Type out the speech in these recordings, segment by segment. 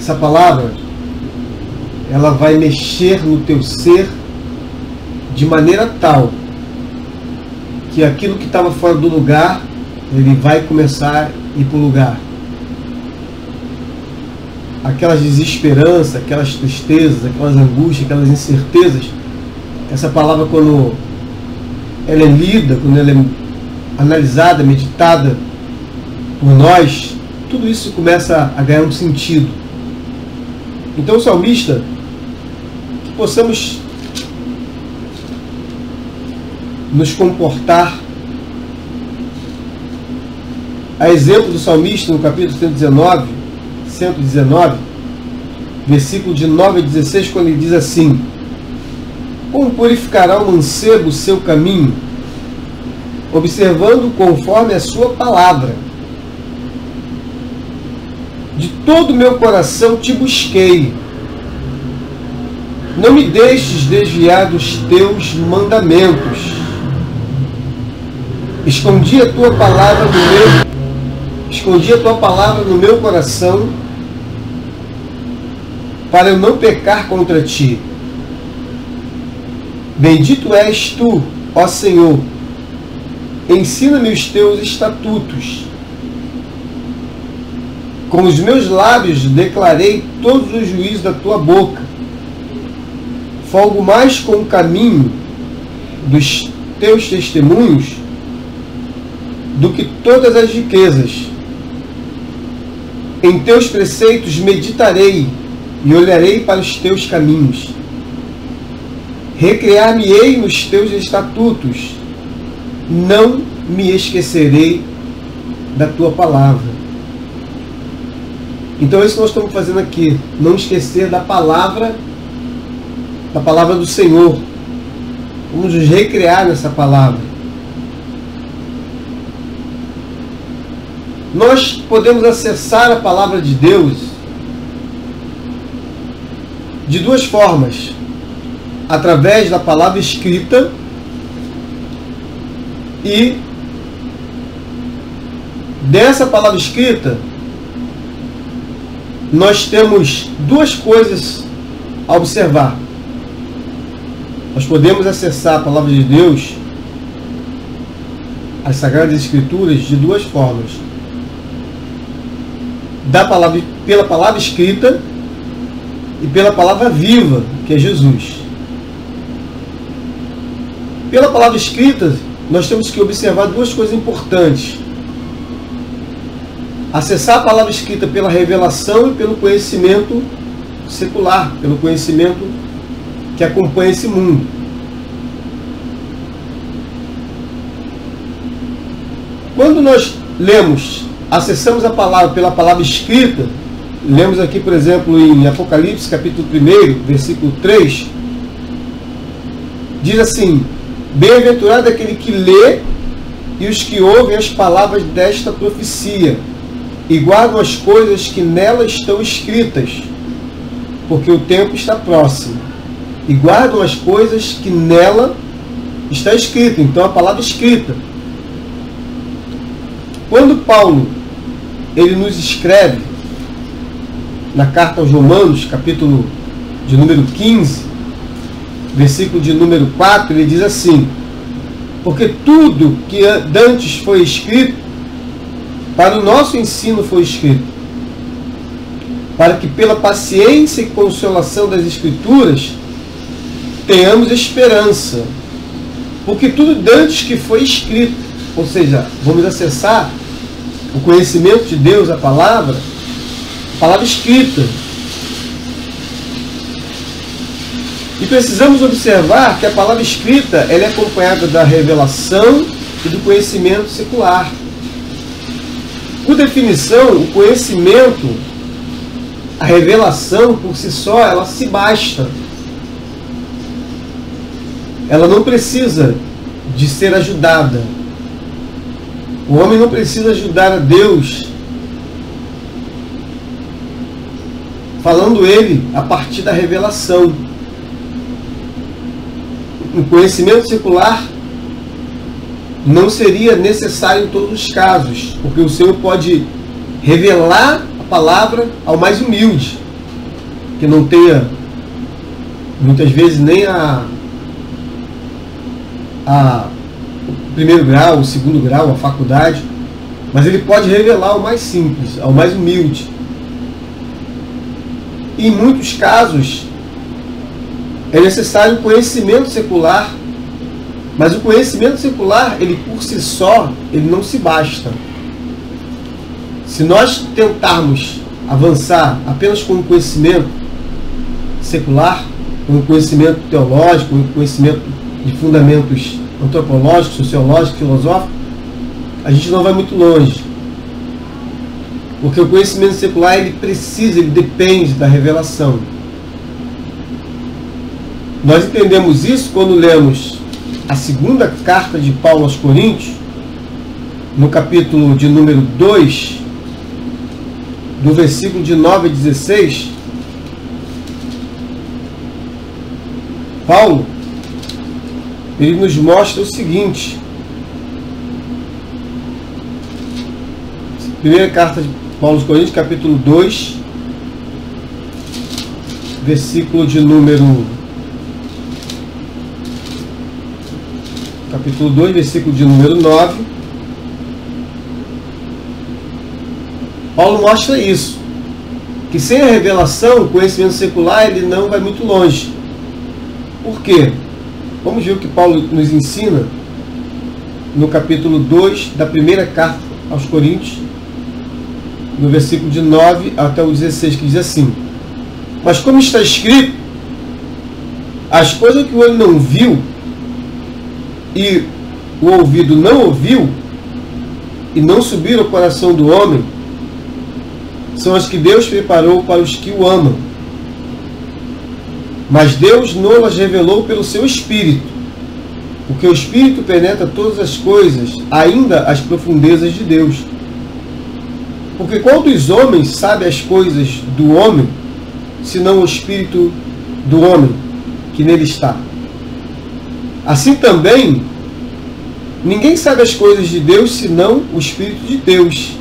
essa palavra, ela vai mexer no teu ser de maneira tal que aquilo que estava fora do lugar, ele vai começar a ir para o lugar. Aquelas desesperanças, aquelas tristezas, aquelas angústias, aquelas incertezas, essa palavra, quando ela é lida, quando ela é analisada, meditada por nós, tudo isso começa a ganhar um sentido. Então, o salmista, que possamos nos comportar a exemplo do salmista no capítulo 119, versículo de 9 a 16, quando ele diz assim: como purificará o mancebo o seu caminho, observando conforme a sua palavra? De todo o meu coração te busquei, não me deixes desviar dos teus mandamentos. Escondi a tua palavra no meu coração, para eu não pecar contra ti. Bendito és tu, ó Senhor, ensina-me os teus estatutos. Com os meus lábios declarei todos os juízos da tua boca. Folgo mais com o caminho dos teus testemunhos do que todas as riquezas. Em teus preceitos meditarei e olharei para os teus caminhos. Recrear-me-ei nos teus estatutos, não me esquecerei da tua palavra. Então é isso que nós estamos fazendo aqui, não esquecer da palavra do Senhor. Vamos nos recrear nessa palavra. Nós podemos acessar a palavra de Deus de duas formas: através da palavra escrita e dessa palavra escrita nós temos duas coisas a observar. Nós podemos acessar a palavra de Deus, as Sagradas Escrituras, de duas formas: pela palavra escrita e pela palavra viva, que é Jesus. Pela palavra escrita, nós temos que observar duas coisas importantes: acessar a palavra escrita pela revelação e pelo conhecimento secular, pelo conhecimento que acompanha esse mundo. Quando nós acessamos a palavra pela palavra escrita, lemos aqui, por exemplo, em Apocalipse, capítulo 1, versículo 3, diz assim: bem-aventurado aquele que lê e os que ouvem as palavras desta profecia e guardam as coisas que nela estão escritas, porque o tempo está próximo. E guardam as coisas que nela está escrito. Então, a palavra escrita. Quando Paulo ele nos escreve na carta aos Romanos, capítulo de número 15, versículo de número 4, ele diz assim: porque tudo que dantes foi escrito, para o nosso ensino foi escrito, para que pela paciência e consolação das Escrituras tenhamos esperança. Porque tudo dantes que foi escrito, ou seja, vamos acessar o conhecimento de Deus, a palavra escrita. E precisamos observar que a palavra escrita ela é acompanhada da revelação e do conhecimento secular. Por definição, o conhecimento, a revelação por si só, ela se basta. Ela não precisa de ser ajudada. O homem não precisa ajudar a Deus, falando ele a partir da revelação. O conhecimento secular não seria necessário em todos os casos, porque o Senhor pode revelar a palavra ao mais humilde, que não tenha, muitas vezes, nem o primeiro grau, o segundo grau, a faculdade, mas ele pode revelar o mais simples, ao mais humilde. E em muitos casos é necessário conhecimento secular, mas o conhecimento secular, ele por si só, ele não se basta. Se nós tentarmos avançar apenas com o conhecimento secular, com o conhecimento teológico, com o conhecimento de fundamentos antropológicos, sociológicos, filosóficos, a gente não vai muito longe. Porque o conhecimento secular, ele depende da revelação. Nós entendemos isso quando lemos a segunda carta de Paulo aos Coríntios, no capítulo de número 2, do versículo de 9 a 16, Paulo, ele nos mostra o seguinte. Primeira carta de Paulo aos Coríntios, capítulo 2, versículo de número... Capítulo 2, versículo de número 9. Paulo mostra isso, que sem a revelação, o conhecimento secular, ele não vai muito longe. Por quê? Vamos ver o que Paulo nos ensina no capítulo 2 da primeira carta aos Coríntios, no versículo de 9 até o 16, que diz assim: mas como está escrito, as coisas que o olho não viu e o ouvido não ouviu e não subiram ao coração do homem, são as que Deus preparou para os que o amam. Mas Deus não as revelou pelo seu Espírito, porque o Espírito penetra todas as coisas, ainda as profundezas de Deus. Porque qual dos homens sabe as coisas do homem, senão o Espírito do homem que nele está? Assim também, ninguém sabe as coisas de Deus, senão o Espírito de Deus.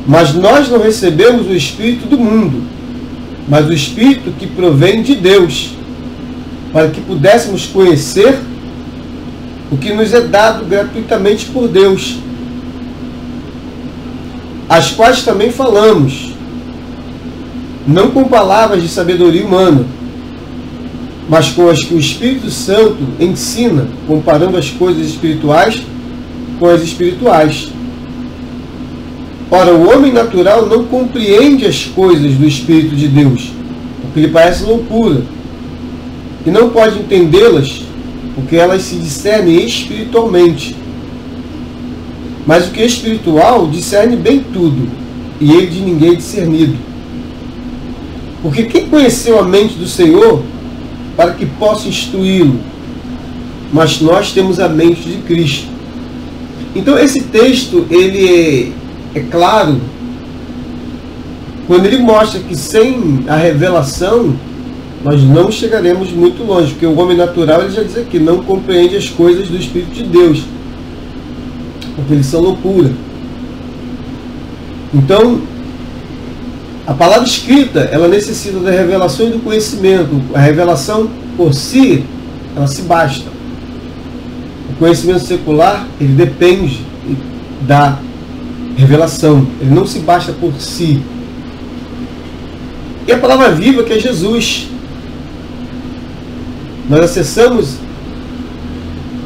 Mas nós não recebemos o Espírito do mundo, mas o Espírito que provém de Deus, para que pudéssemos conhecer o que nos é dado gratuitamente por Deus, as quais também falamos, não com palavras de sabedoria humana, mas com as que o Espírito Santo ensina, comparando as coisas espirituais com as espirituais. Ora, o homem natural não compreende as coisas do Espírito de Deus, porque lhe parece loucura, e não pode entendê-las, porque elas se discernem espiritualmente. Mas o que é espiritual discerne bem tudo, e ele de ninguém é discernido. Porque quem conheceu a mente do Senhor para que possa instruí-lo? Mas nós temos a mente de Cristo. Então esse texto, ele é claro quando ele mostra que sem a revelação nós não chegaremos muito longe, porque o homem natural, ele já diz aqui, não compreende as coisas do Espírito de Deus, porque eles são loucura. Então a palavra escrita, ela necessita da revelação e do conhecimento. A revelação por si, ela se basta. O conhecimento secular, ele depende da revelação. Ele não se basta por si. E a palavra viva, que é Jesus. Nós acessamos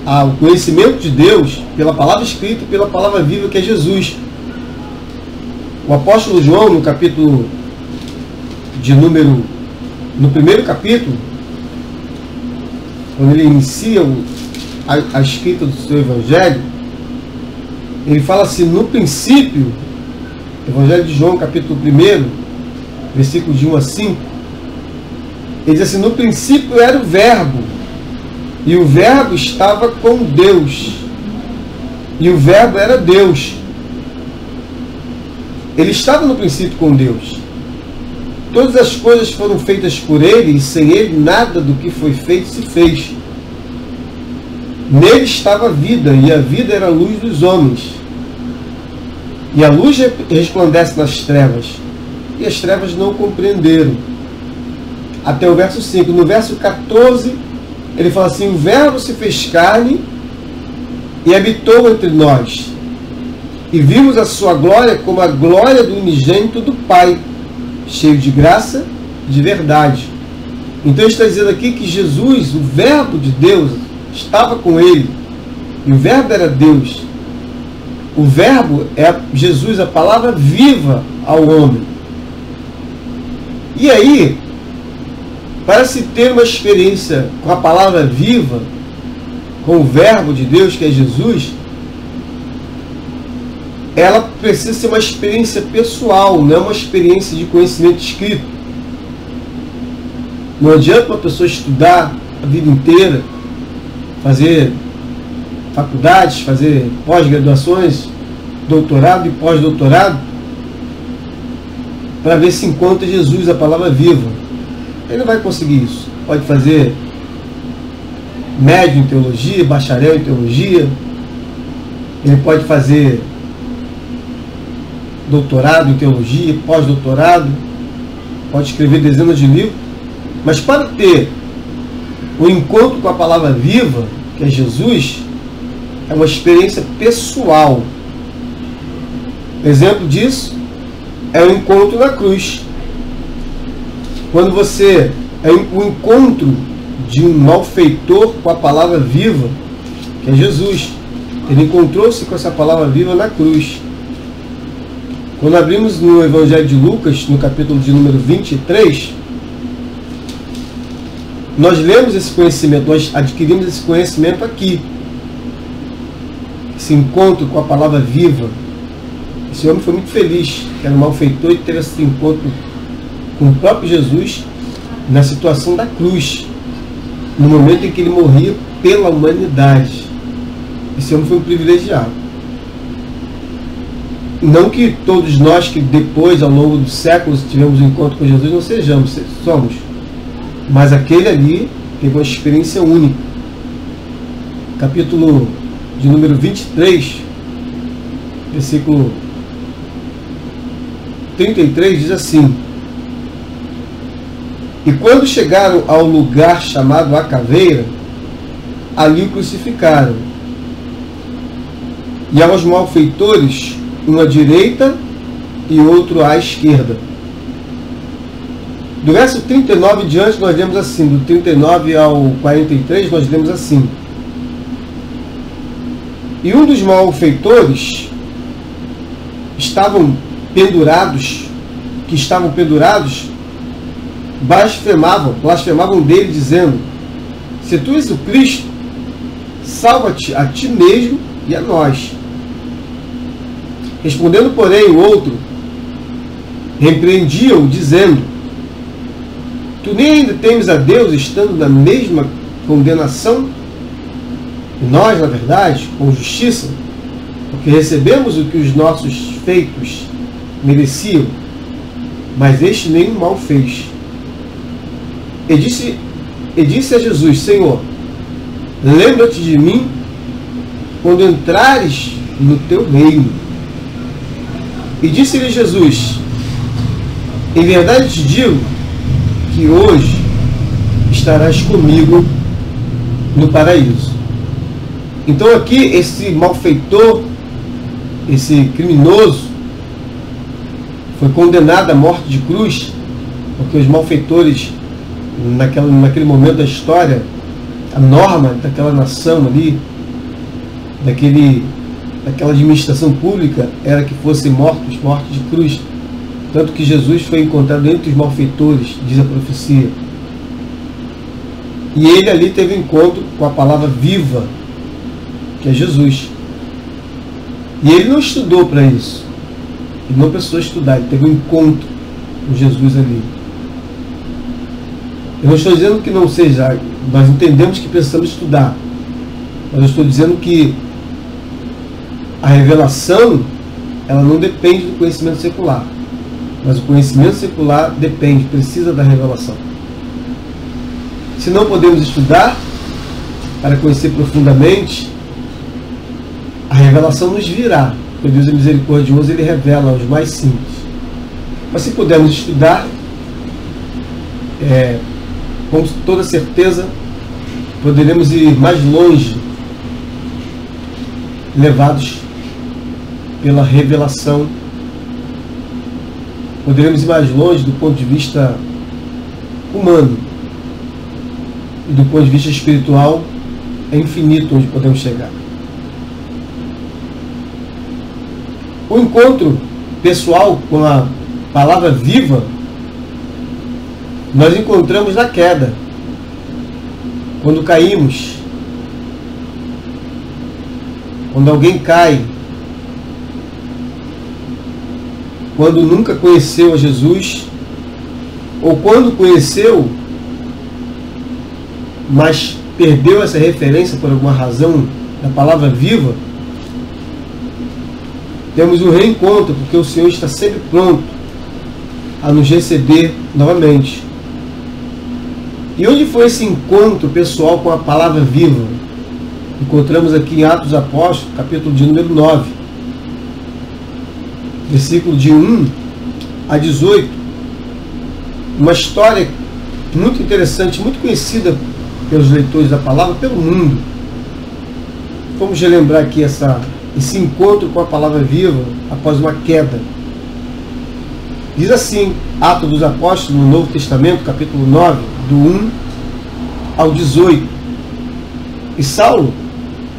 o conhecimento de Deus pela palavra escrita e pela palavra viva, que é Jesus. O apóstolo João, no capítulo de número... No primeiro capítulo, quando ele inicia a escrita do seu Evangelho, ele fala assim, no princípio, Evangelho de João, capítulo 1, versículo de 1 a 5, ele diz assim, no princípio era o Verbo, e o Verbo estava com Deus, e o Verbo era Deus. Ele estava no princípio com Deus. Todas as coisas foram feitas por Ele, e sem Ele nada do que foi feito se fez. Nele estava a vida, e a vida era a luz dos homens. E a luz resplandece nas trevas, e as trevas não compreenderam. Até o verso 5. No verso 14, ele fala assim: o Verbo se fez carne e habitou entre nós, e vimos a sua glória como a glória do unigênito do Pai, cheio de graça e de verdade. Então ele está dizendo aqui que Jesus, o Verbo de Deus, estava com ele, e o Verbo era Deus. O Verbo é Jesus, a palavra viva ao homem. E aí, para se ter uma experiência com a palavra viva, com o Verbo de Deus, que é Jesus, ela precisa ser uma experiência pessoal, não é uma experiência de conhecimento escrito. Não adianta uma pessoa estudar a vida inteira, fazer faculdades, fazer pós-graduações, doutorado e pós-doutorado, para ver se encontra Jesus, a palavra viva. Ele não vai conseguir isso. Pode fazer médio em teologia, bacharel em teologia, ele pode fazer doutorado em teologia, pós-doutorado, pode escrever dezenas de livros, mas para ter o encontro com a palavra viva, que é Jesus, é uma experiência pessoal. Exemplo disso é o encontro na cruz. Quando você é o encontro de um malfeitor com a palavra viva, que é Jesus. Ele encontrou-se com essa palavra viva na cruz. Quando abrimos no Evangelho de Lucas, no capítulo de número 23, nós lemos esse conhecimento, nós adquirimos esse conhecimento aqui. Esse encontro com a palavra viva. Esse homem foi muito feliz, que era um malfeitor, e teve esse encontro com o próprio Jesus na situação da cruz, no momento em que ele morria pela humanidade. Esse homem foi um privilegiado. Não que todos nós que depois, ao longo dos séculos, tivemos um encontro com Jesus, não sejamos, somos. Mas aquele ali teve uma experiência única. Capítulo de número 23, versículo 33, diz assim: e quando chegaram ao lugar chamado a Caveira, ali o crucificaram. E aos malfeitores, um à direita e outro à esquerda. Do verso 39 em diante, nós lemos assim, do 39 ao 43, nós lemos assim: e um dos malfeitores que estavam pendurados, blasfemavam dele, dizendo: se tu és o Cristo, salva-te a ti mesmo e a nós. Respondendo, porém, o outro, repreendia-o, dizendo: tu nem ainda temes a Deus, estando na mesma condenação? E nós, na verdade, com justiça, porque recebemos o que os nossos feitos mereciam, mas este nenhum mal fez. E disse a Jesus: Senhor, lembra-te de mim quando entrares no teu reino. E disse-lhe Jesus: em verdade te digo que hoje estarás comigo no paraíso. Então aqui esse malfeitor, esse criminoso, foi condenado à morte de cruz, porque os malfeitores, naquele momento da história, a norma daquela nação ali, daquela administração pública, era que fossem morte de cruz. Tanto que Jesus foi encontrado entre os malfeitores, diz a profecia. E ele ali teve encontro com a palavra viva, que é Jesus. E ele não estudou para isso. Ele não precisou estudar, ele teve um encontro com Jesus ali. Eu não estou dizendo que não seja, nós entendemos que precisamos estudar. Mas eu estou dizendo que a revelação, ela não depende do conhecimento secular. Mas o conhecimento secular depende, precisa da revelação. Se não podemos estudar para conhecer profundamente, a revelação nos virá. Porque Deus é misericordioso, Ele revela aos mais simples. Mas se pudermos estudar, com toda certeza poderemos ir mais longe, levados pela revelação. Poderemos ir mais longe do ponto de vista humano, e do ponto de vista espiritual é infinito onde podemos chegar. O encontro pessoal com a palavra viva nós encontramos na queda, quando caímos, quando alguém cai, quando nunca conheceu a Jesus, ou quando conheceu, mas perdeu essa referência por alguma razão da palavra viva, temos um reencontro, porque o Senhor está sempre pronto a nos receber novamente. E onde foi esse encontro pessoal com a palavra viva? Encontramos aqui em Atos dos Apóstolos, capítulo de número 9, versículo de 1 a 18, uma história muito interessante, muito conhecida pelos leitores da palavra, pelo mundo. Vamos relembrar aqui esse encontro com a palavra viva após uma queda. Diz assim, Atos dos Apóstolos, no Novo Testamento, capítulo 9, do 1 ao 18. E Saulo,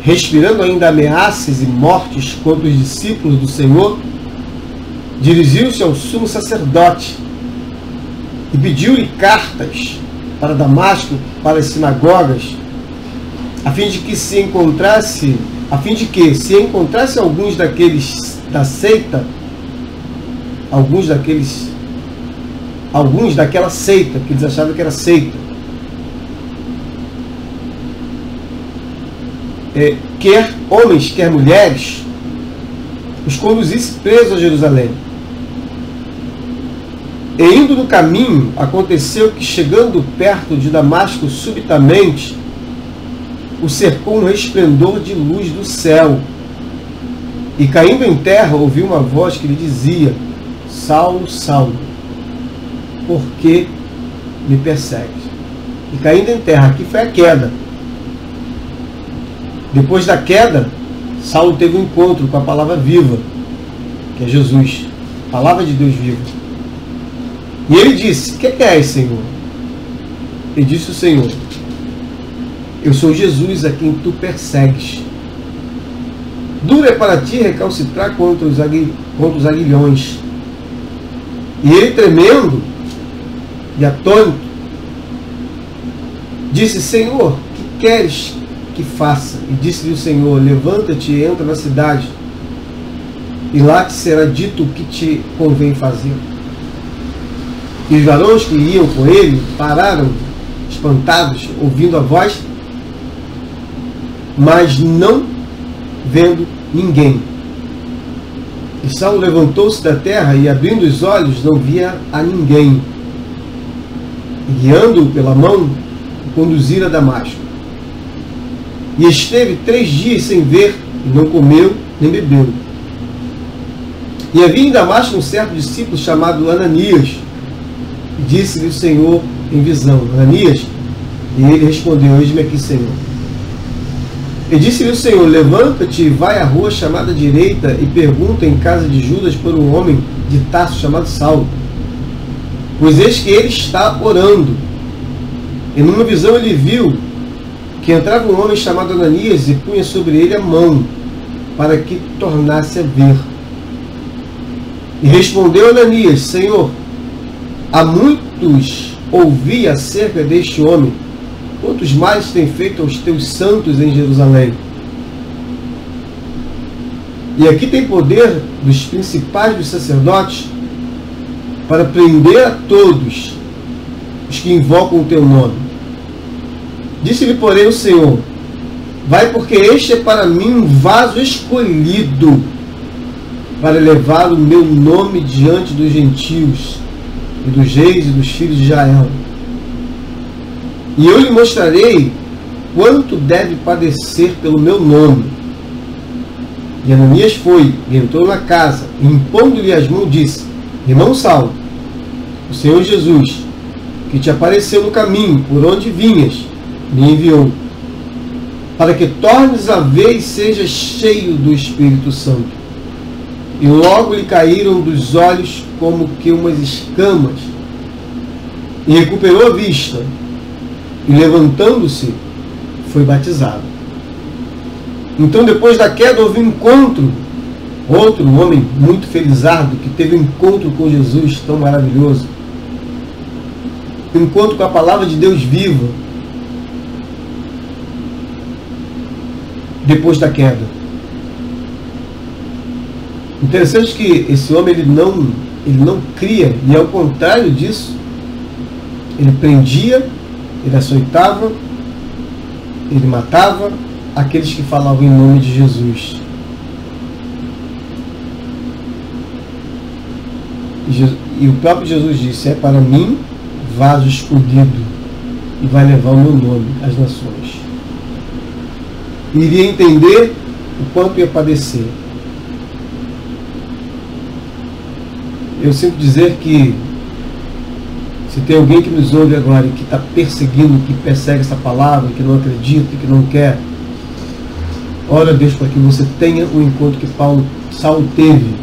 respirando ainda ameaças e mortes contra os discípulos do Senhor, dirigiu-se ao sumo sacerdote e pediu-lhe cartas para Damasco, para as sinagogas, a fim de que se encontrasse alguns daqueles da seita, alguns daquela seita, que eles achavam que era seita, quer homens, quer mulheres, os conduzisse presos a Jerusalém. E indo no caminho, aconteceu que, chegando perto de Damasco, subitamente o cercou um resplendor de luz do céu. E caindo em terra, ouviu uma voz que lhe dizia: Saulo, Saulo, por que me persegues? E caindo em terra, aqui foi a queda. Depois da queda, Saulo teve um encontro com a palavra viva, que é Jesus, a palavra de Deus viva. E ele disse: que és, Senhor? E disse o Senhor: eu sou Jesus a quem tu persegues. Duro é para ti recalcitrar contra os aguilhões. E ele, tremendo e atônito, disse: Senhor, que queres que faça? E disse-lhe o Senhor: levanta-te e entra na cidade, e lá te será dito o que te convém fazer. E os varões que iam com ele pararam, espantados, ouvindo a voz, mas não vendo ninguém. E Saulo levantou-se da terra e, abrindo os olhos, não via a ninguém. E, guiando-o pela mão, o conduzira a Damasco. E esteve 3 dias sem ver, e não comeu nem bebeu. E havia em Damasco um certo discípulo chamado Ananias. E disse-lhe o Senhor em visão: Ananias? E ele respondeu: eis-me aqui, Senhor. E disse-lhe o Senhor: levanta-te e vai à rua chamada direita e pergunta em casa de Judas por um homem de Tarso chamado Saulo, pois eis que ele está orando. E numa visão ele viu que entrava um homem chamado Ananias e punha sobre ele a mão, para que tornasse a ver. E respondeu Ananias: Senhor, há muitos ouvi acerca deste homem, quantos males tem feito aos teus santos em Jerusalém. E aqui tem poder dos principais dos sacerdotes para prender a todos os que invocam o teu nome. Disse-lhe, porém, o Senhor: vai, porque este é para mim um vaso escolhido para levar o meu nome diante dos gentios e dos reis e dos filhos de Israel. E eu lhe mostrarei quanto deve padecer pelo meu nome. E Ananias foi e entrou na casa, e impondo-lhe as mãos, disse: irmão Saulo, o Senhor Jesus, que te apareceu no caminho por onde vinhas, me enviou, para que tornes a ver e sejas cheio do Espírito Santo. E logo lhe caíram dos olhos como que umas escamas, e recuperou a vista, e levantando-se, foi batizado. Então, depois da queda, houve um encontro. Outro homem muito felizardo, que teve um encontro com Jesus tão maravilhoso. Um encontro com a palavra de Deus viva. Depois da queda. Interessante que esse homem ele não cria, e ao contrário disso, ele prendia, ele açoitava, ele matava aqueles que falavam em nome de Jesus. E o próprio Jesus disse: é para mim vaso escolhido, e vai levar o meu nome às nações. E iria entender o quanto ia padecer. Eu sinto dizer que se tem alguém que nos ouve agora e que está perseguindo, que persegue essa palavra, que não acredita, que não quer, ora a Deus para que você tenha o encontro que Saulo teve,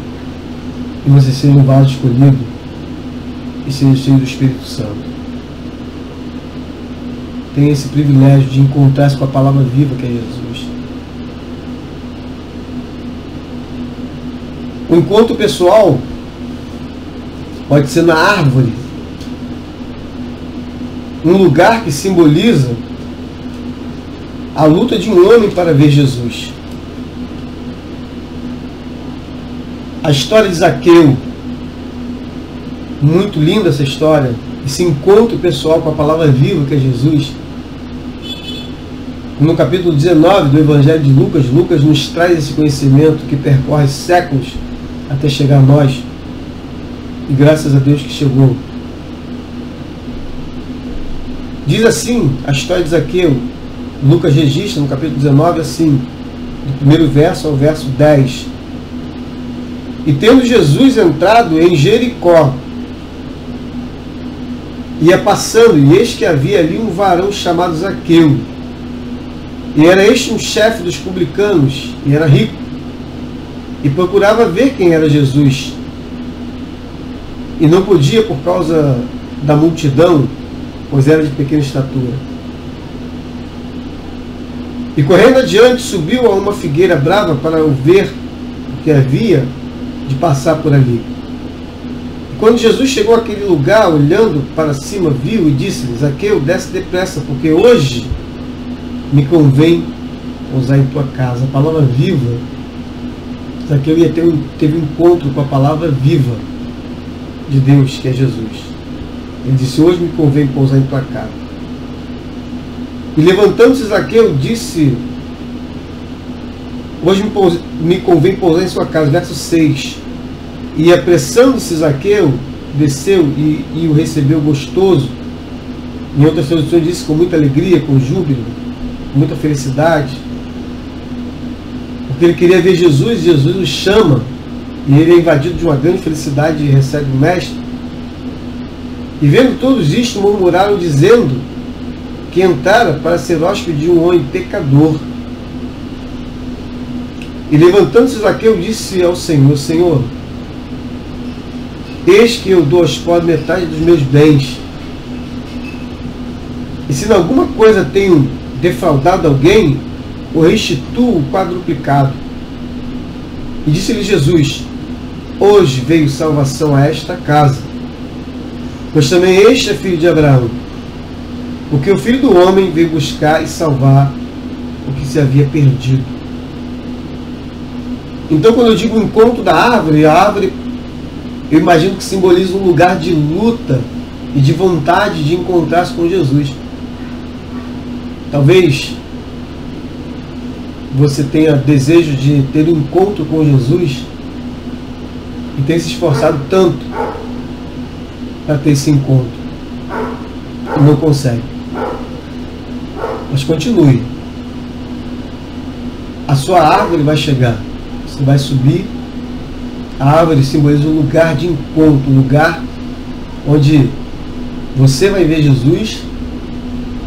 e você seja um vaso escolhido e seja cheio do Espírito Santo. Tenha esse privilégio de encontrar-se com a palavra viva que é Jesus. O encontro pessoal pode ser na árvore, um lugar que simboliza a luta de um homem para ver Jesus. A história de Zaqueu, muito linda essa história, esse encontro pessoal com a palavra viva que é Jesus. No capítulo 19 do Evangelho de Lucas, Lucas nos traz esse conhecimento que percorre séculos até chegar a nós, e graças a Deus que chegou. Diz assim a história de Zaqueu. Lucas registra no capítulo 19 assim, do primeiro verso ao verso 10. E tendo Jesus entrado em Jericó, ia passando, e eis que havia ali um varão chamado Zaqueu. E era este um chefe dos publicanos, e era rico, e procurava ver quem era Jesus. E não podia por causa da multidão, pois era de pequena estatura. E correndo adiante, subiu a uma figueira brava para ver o que havia de passar por ali. E quando Jesus chegou àquele lugar, olhando para cima, viu e disse-lhe: Zaqueu, desce depressa, porque hoje me convém pousar em tua casa. A palavra viva. Zaqueu teve um encontro com a palavra viva de Deus, que é Jesus. Ele disse: hoje me convém pousar em tua casa. E levantando-se Zaqueu, disse: hoje me convém pousar em sua casa. Verso 6. E apressando-se Zaqueu, desceu e o recebeu gostoso. Em outras traduções disse com muita alegria, com júbilo, com muita felicidade. Porque ele queria ver Jesus, e Jesus o chama. E ele é invadido de uma grande felicidade e recebe o Mestre. E vendo todos isto, murmuraram, dizendo que entrara para ser hóspede de um homem pecador. E levantando-se Zaqueu, disse ao Senhor: Senhor, eis que eu dou aos pobres metade dos meus bens. E se em alguma coisa tenho defraudado alguém, o restituo quadruplicado. E disse-lhe Jesus: hoje veio salvação a esta casa, pois também este é filho de Abraão, porque o Filho do Homem veio buscar e salvar o que se havia perdido. Então, quando eu digo encontro da árvore, a árvore, eu imagino que simboliza um lugar de luta e de vontade de encontrar-se com Jesus. Talvez você tenha desejo de ter um encontro com Jesus e tenha se esforçado tanto para ter esse encontro e não consegue. Mas continue. A sua árvore vai chegar. Você vai subir. A árvore simboliza um lugar de encontro, um lugar onde você vai ver Jesus,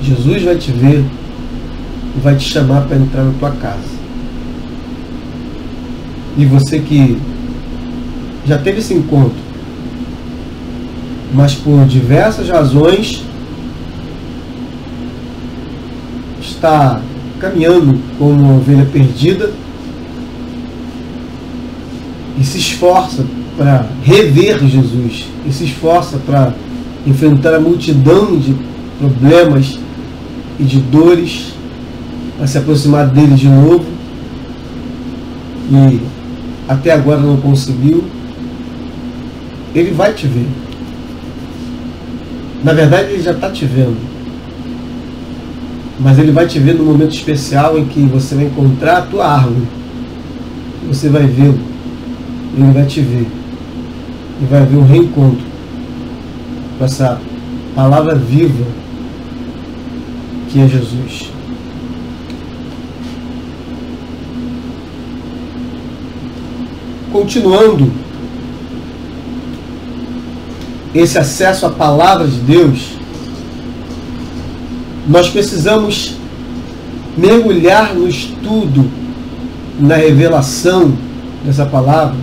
Jesus vai te ver e vai te chamar para entrar na tua casa. E você que já teve esse encontro, mas por diversas razões está caminhando como uma ovelha perdida e se esforça para rever Jesus, e se esforça para enfrentar a multidão de problemas e de dores, para se aproximar dele de novo, e até agora não conseguiu, ele vai te ver. Na verdade, ele já está te vendo, mas ele vai te ver no momento especial em que você vai encontrar a tua árvore. Você vai vê-lo, ele vai te ver, e vai haver um reencontro com essa palavra viva que é Jesus. Continuando esse acesso à palavra de Deus, nós precisamos mergulhar no estudo, na revelação dessa palavra.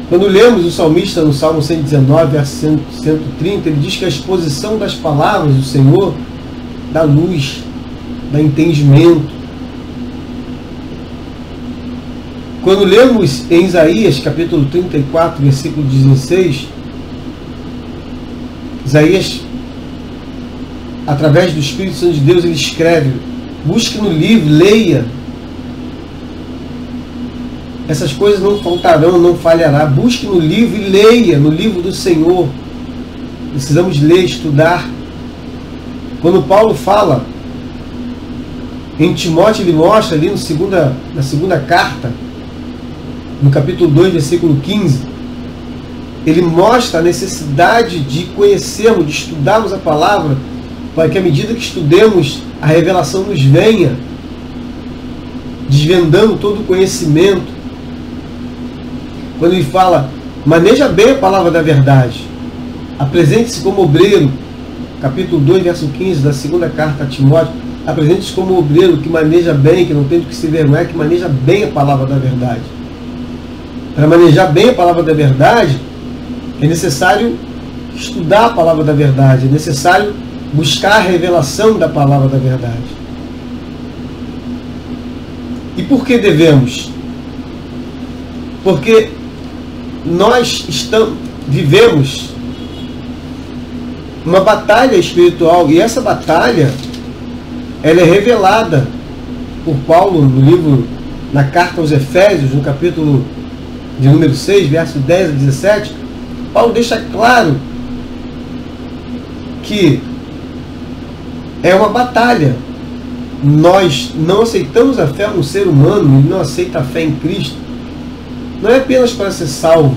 Quando lemos o salmista no Salmo 119, verso 130, ele diz que a exposição das palavras do Senhor dá luz, dá entendimento. Quando lemos em Isaías, capítulo 34, versículo 16, Isaías, através do Espírito Santo de Deus, ele escreve: busque no livro, leia. Essas coisas não faltarão, não falhará. Busque no livro e leia, no livro do Senhor. Precisamos ler, estudar. Quando Paulo fala em Timóteo, ele mostra ali na segunda carta, no capítulo 2, versículo 15, ele mostra a necessidade de conhecermos, de estudarmos a palavra, para que à medida que estudemos, a revelação nos venha, desvendando todo o conhecimento. Quando ele fala, maneja bem a palavra da verdade, apresente-se como obreiro, capítulo 2, verso 15 da segunda carta a Timóteo, apresente-se como obreiro que maneja bem, que não tem do que se vergonhar, que maneja bem a palavra da verdade. Para manejar bem a palavra da verdade, é necessário estudar a palavra da verdade, é necessário buscar a revelação da palavra da verdade. E por que devemos? Porque nós vivemos uma batalha espiritual, e essa batalha ela é revelada por Paulo no livro, na carta aos Efésios, no capítulo de número 6, verso 10 a 17. Paulo deixa claro que é uma batalha. Nós não aceitamos a fé no ser humano, ele não aceita a fé em Cristo. Não é apenas para ser salvo.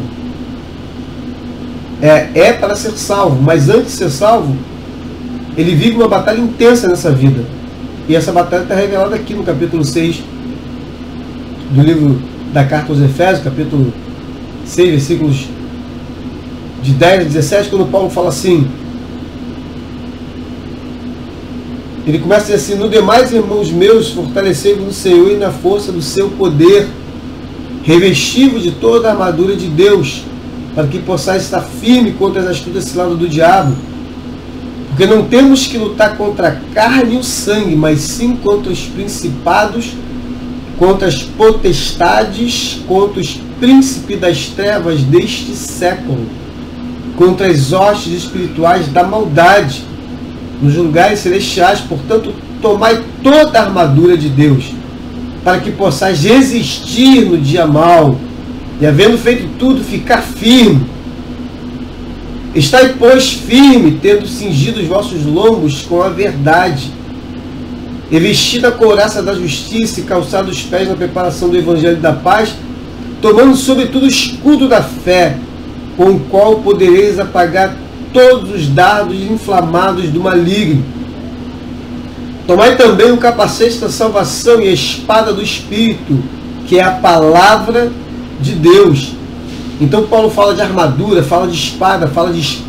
É para ser salvo, mas antes de ser salvo, ele vive uma batalha intensa nessa vida. E essa batalha está revelada aqui no capítulo 6 do livro da carta aos Efésios, capítulo 6, versículos de 10 a 17, quando Paulo fala assim, ele começa a dizer assim: no demais, irmãos meus, fortalecei-vos no Senhor e na força do seu poder, revesti-vos de toda a armadura de Deus, para que possais estar firme contra as astutas ciladas do diabo. Porque não temos que lutar contra a carne e o sangue, mas sim contra os principados, contra as potestades, contra os príncipes das trevas deste século, contra as hostes espirituais da maldade nos lugares celestiais. Portanto, tomai toda a armadura de Deus, para que possais resistir no dia mau, e havendo feito tudo, ficar firme. Estai, pois, firme, tendo cingido os vossos lombos com a verdade, e vestido a couraça da justiça, e calçado os pés na preparação do evangelho da paz, tomando sobretudo o escudo da fé, com o qual podereis apagar todos os dardos inflamados do maligno. Tomai também o capacete da salvação e a espada do Espírito, que é a palavra de Deus, Então Paulo fala de armadura, fala de espada, fala de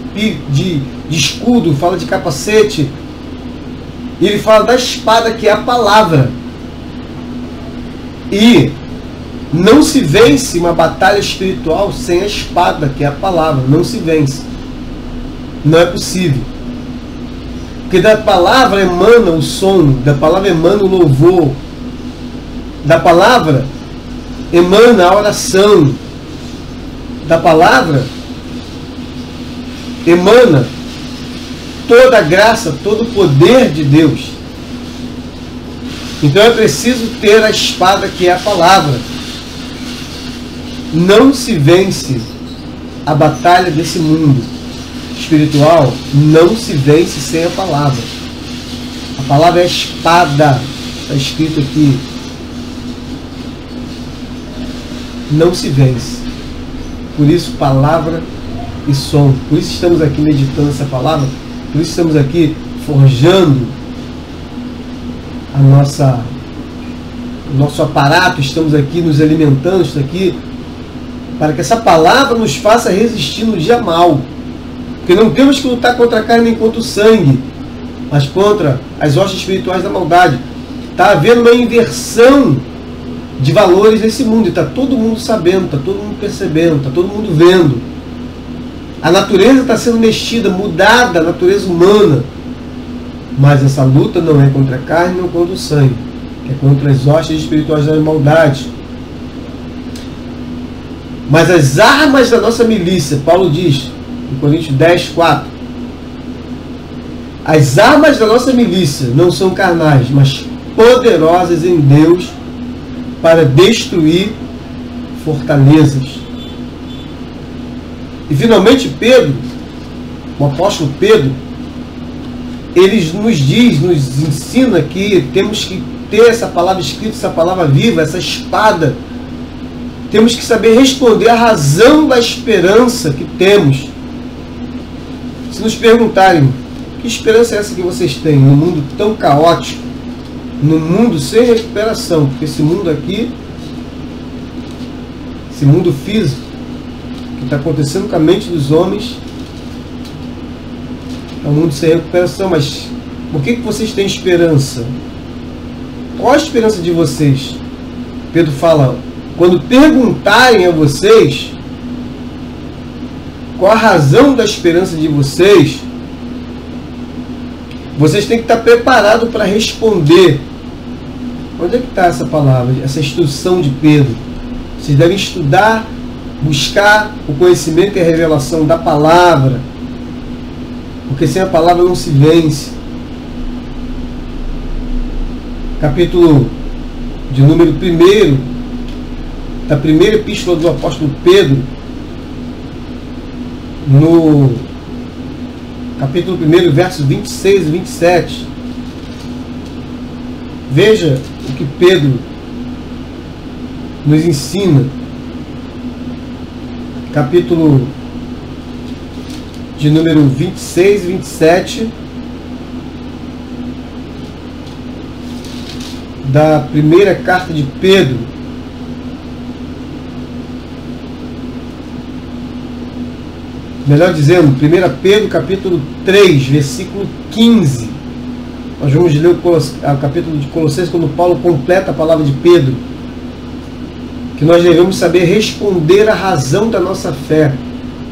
escudo, fala de capacete. E ele fala da espada, que é a palavra. E não se vence uma batalha espiritual sem a espada, que é a palavra. Não se vence. Não é possível. Porque da palavra emana o som, da palavra emana o louvor, da palavra emana a oração, da palavra emana toda a graça, todo o poder de Deus. Então é preciso ter a espada, que é a palavra. Não se vence a batalha desse mundo espiritual, não se vence sem a palavra. A palavra é a espada, está escrito aqui. Não se vence. Por isso, palavra e som. Por isso estamos aqui meditando essa palavra. Por isso estamos aqui forjando o nosso aparato. Estamos aqui nos alimentando, estamos aqui para que essa palavra nos faça resistir no dia mal. Porque não temos que lutar contra a carne nem contra o sangue, mas contra as hostes espirituais da maldade. Está havendo uma inversão de valores nesse mundo, e está todo mundo sabendo, está todo mundo percebendo, está todo mundo vendo. A natureza está sendo mexida, mudada, a natureza humana. Mas essa luta não é contra a carne, não contra o sangue, é contra as hostes espirituais da maldade. Mas as armas da nossa milícia, Paulo diz em Coríntios 10, 4, as armas da nossa milícia não são carnais, mas poderosas em Deus para destruir fortalezas. E finalmente Pedro, o apóstolo Pedro, ele nos diz, nos ensina que temos que ter essa palavra escrita, essa palavra viva, essa espada. Temos que saber responder a razão da esperança que temos. Se nos perguntarem, que esperança é essa que vocês têm num mundo tão caótico, num mundo sem recuperação? Porque esse mundo aqui, esse mundo físico, que está acontecendo com a mente dos homens, é um mundo sem recuperação. Mas por que vocês têm esperança? Qual a esperança de vocês? Pedro fala, quando perguntarem a vocês qual a razão da esperança de vocês, vocês têm que estar preparados para responder. Onde é que está essa palavra, essa instrução de Pedro? Vocês devem estudar, buscar o conhecimento e a revelação da palavra, porque sem a palavra não se vence. Capítulo de número 1 da primeira epístola do apóstolo Pedro, no capítulo 1, versos 26 e 27. Veja o que Pedro nos ensina. Capítulo de número 26 e 27 da primeira carta de Pedro. Melhor dizendo, 1 Pedro capítulo 3, versículo 15. Nós vamos ler o capítulo de Colossenses, quando Paulo completa a palavra de Pedro, que nós devemos saber responder à razão da nossa fé.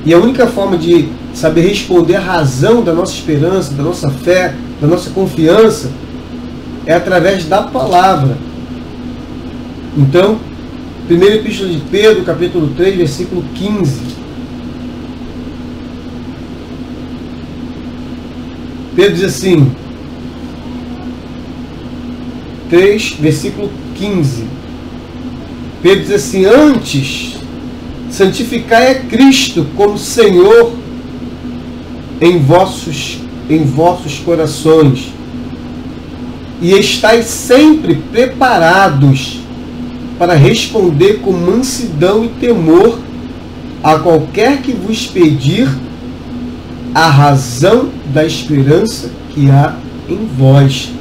E a única forma de saber responder à razão da nossa esperança, da nossa fé, da nossa confiança, é através da palavra. Então, 1 Epístola de Pedro, capítulo 3, versículo 15. Pedro diz assim, 3, versículo 15. Pedro diz assim, antes, santificai a Cristo como Senhor em vossos corações, e estais sempre preparados para responder com mansidão e temor a qualquer que vos pedir a razão da esperança que há em vós.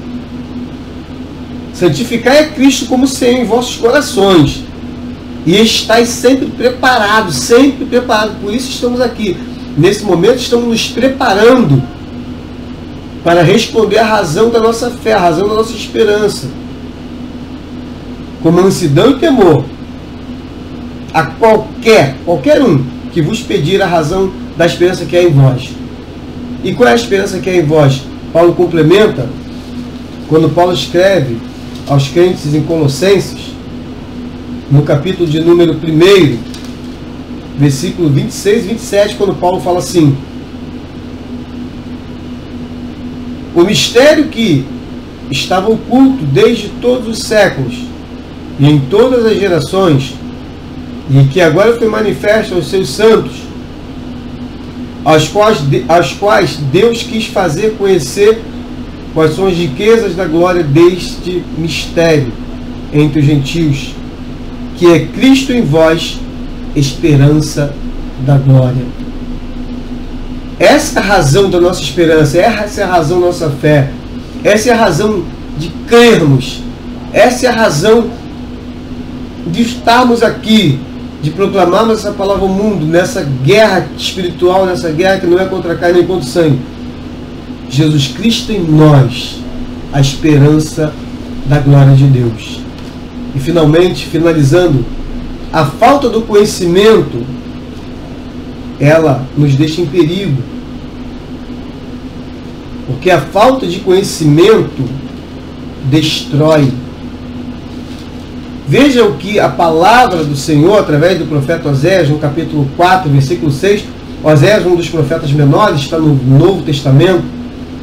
Santificai a Cristo como Senhor em vossos corações. E estáis sempre preparados, sempre preparados. Por isso estamos aqui. Nesse momento estamos nos preparando para responder à razão da nossa fé, à razão da nossa esperança. Com mansidão e temor. A qualquer um que vos pedir a razão da esperança que é em vós. E qual é a esperança que é em vós? Paulo complementa, quando Paulo escreve aos crentes em Colossenses, no capítulo de número 1, versículo 26 e 27, quando Paulo fala assim: o mistério que estava oculto desde todos os séculos e em todas as gerações, e que agora foi manifesto aos seus santos, aos quais Deus quis fazer conhecer quais são as riquezas da glória deste mistério entre os gentios, que é Cristo em vós, esperança da glória. Essa é a razão da nossa esperança, essa é a razão da nossa fé, essa é a razão de crermos, essa é a razão de estarmos aqui, de proclamarmos essa palavra ao mundo, nessa guerra espiritual, nessa guerra que não é contra a carne nem contra o sangue. Jesus Cristo em nós, a esperança da glória de Deus. E finalmente, finalizando, a falta do conhecimento, ela nos deixa em perigo. Porque a falta de conhecimento destrói. Veja o que a palavra do Senhor, através do profeta Oséias, no capítulo 4, versículo 6, Oséias, um dos profetas menores, está no Novo Testamento,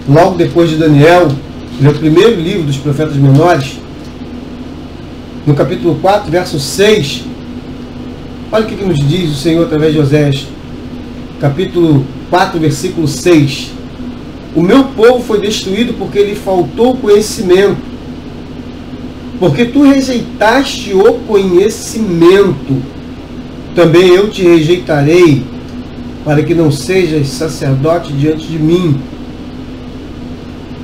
logo depois de Daniel, ele é o primeiro livro dos profetas menores, no capítulo 4, verso 6, olha o que nos diz o Senhor através de Oséias, capítulo 4, versículo 6, o meu povo foi destruído porque lhe faltou conhecimento, porque tu rejeitaste o conhecimento, também eu te rejeitarei, para que não sejas sacerdote diante de mim,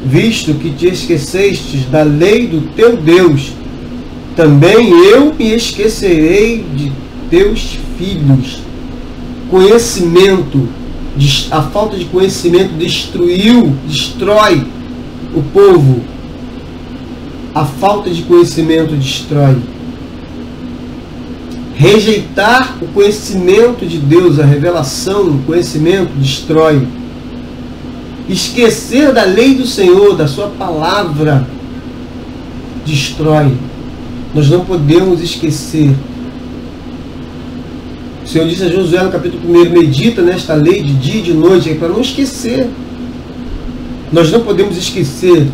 visto que te esquecestes da lei do teu Deus, também eu me esquecerei de teus filhos. Conhecimento, a falta de conhecimento destrói o povo. A falta de conhecimento destrói. Rejeitar o conhecimento de Deus, a revelação, o conhecimento destrói. Esquecer da lei do Senhor, da sua palavra, destrói. Nós não podemos esquecer. O Senhor disse a Josué no capítulo 1, medita nesta lei de dia e de noite, para não esquecer. Nós não podemos esquecer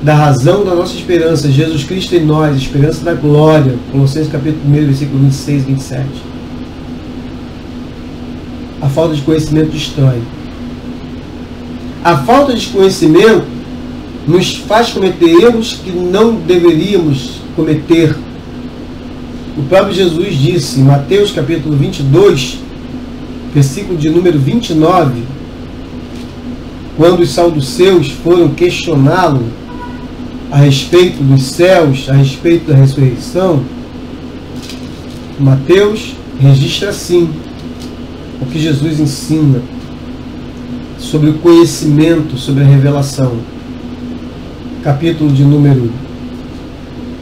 da razão da nossa esperança, Jesus Cristo em nós, esperança da glória, Colossenses capítulo 1, versículo 26 e 27. A falta de conhecimento destrói. A falta de conhecimento nos faz cometer erros que não deveríamos cometer. O próprio Jesus disse em Mateus capítulo 22, versículo de número 29, quando os saduceus foram questioná-lo a respeito dos céus, a respeito da ressurreição, Mateus registra assim o que Jesus ensina sobre o conhecimento, sobre a revelação. Capítulo de número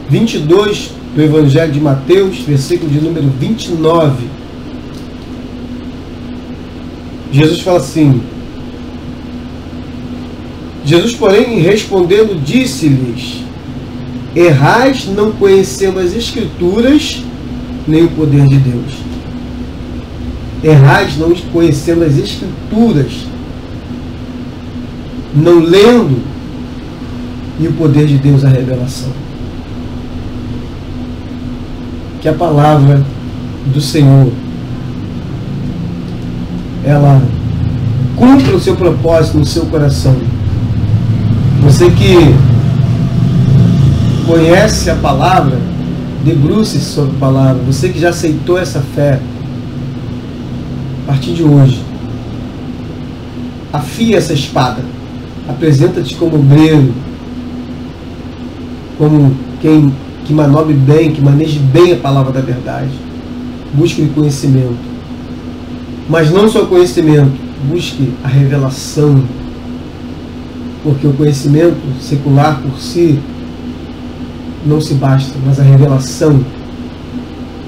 22 do Evangelho de Mateus, versículo de número 29. Jesus fala assim: Jesus, porém, respondendo, disse-lhes: errais não conhecendo as Escrituras, nem o poder de Deus. Errais não conhecendo as Escrituras, não lendo, e o poder de Deus, a revelação. Que a palavra do Senhor, ela cumpra o seu propósito no seu coração. Você que conhece a palavra, debruce-se sobre a palavra. Você que já aceitou essa fé, a partir de hoje, afia essa espada. Apresenta-te como obreiro, como quem que manobre bem, que maneje bem a palavra da verdade. busque o conhecimento. Mas não só o conhecimento, busque a revelação. Porque o conhecimento secular por si não se basta, mas a revelação,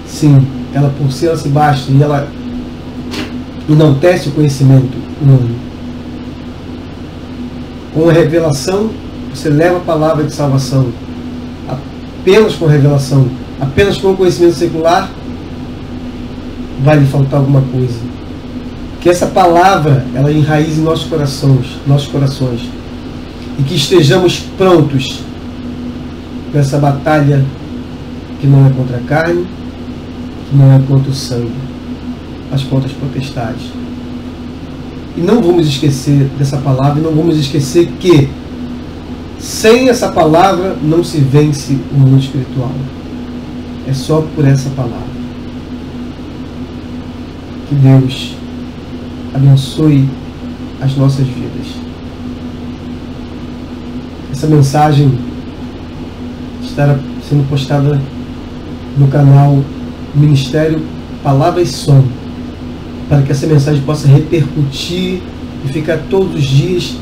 sim, ela por si ela se basta e ela enaltece o conhecimento humano. Com a revelação, você leva a palavra de salvação. Apenas com a revelação, apenas com o conhecimento secular, vai lhe faltar alguma coisa. Que essa palavra, ela enraize em nossos corações, e que estejamos prontos para essa batalha que não é contra a carne, que não é contra o sangue, mas contra as potestades. E não vamos esquecer dessa palavra, e não vamos esquecer que sem essa palavra não se vence o mundo espiritual. É só por essa palavra. Que Deus abençoe as nossas vidas. Essa mensagem estará sendo postada no canal Ministério Palavra e Som, para que essa mensagem possa repercutir e ficar todos os dias,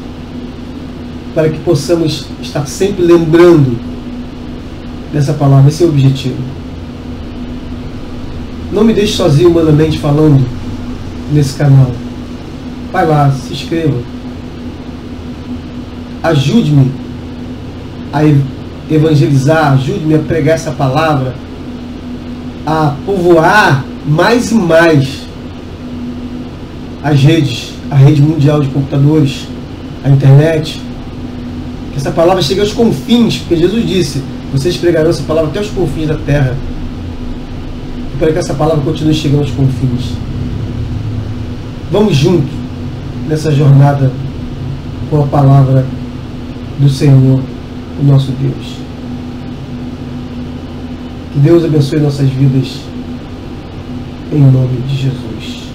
para que possamos estar sempre lembrando dessa palavra. Esse é o objetivo. Não me deixe sozinho humanamente falando nesse canal. Vai lá, se inscreva. Ajude-me a evangelizar, ajude-me a pregar essa palavra, a povoar mais e mais as redes, a rede mundial de computadores, a internet. Que essa palavra chegue aos confins, porque Jesus disse: vocês pregarão essa palavra até os confins da terra. E para que essa palavra continue chegando aos confins. Vamos juntos nessa jornada com a palavra do Senhor, o nosso Deus. Que Deus abençoe nossas vidas, em nome de Jesus.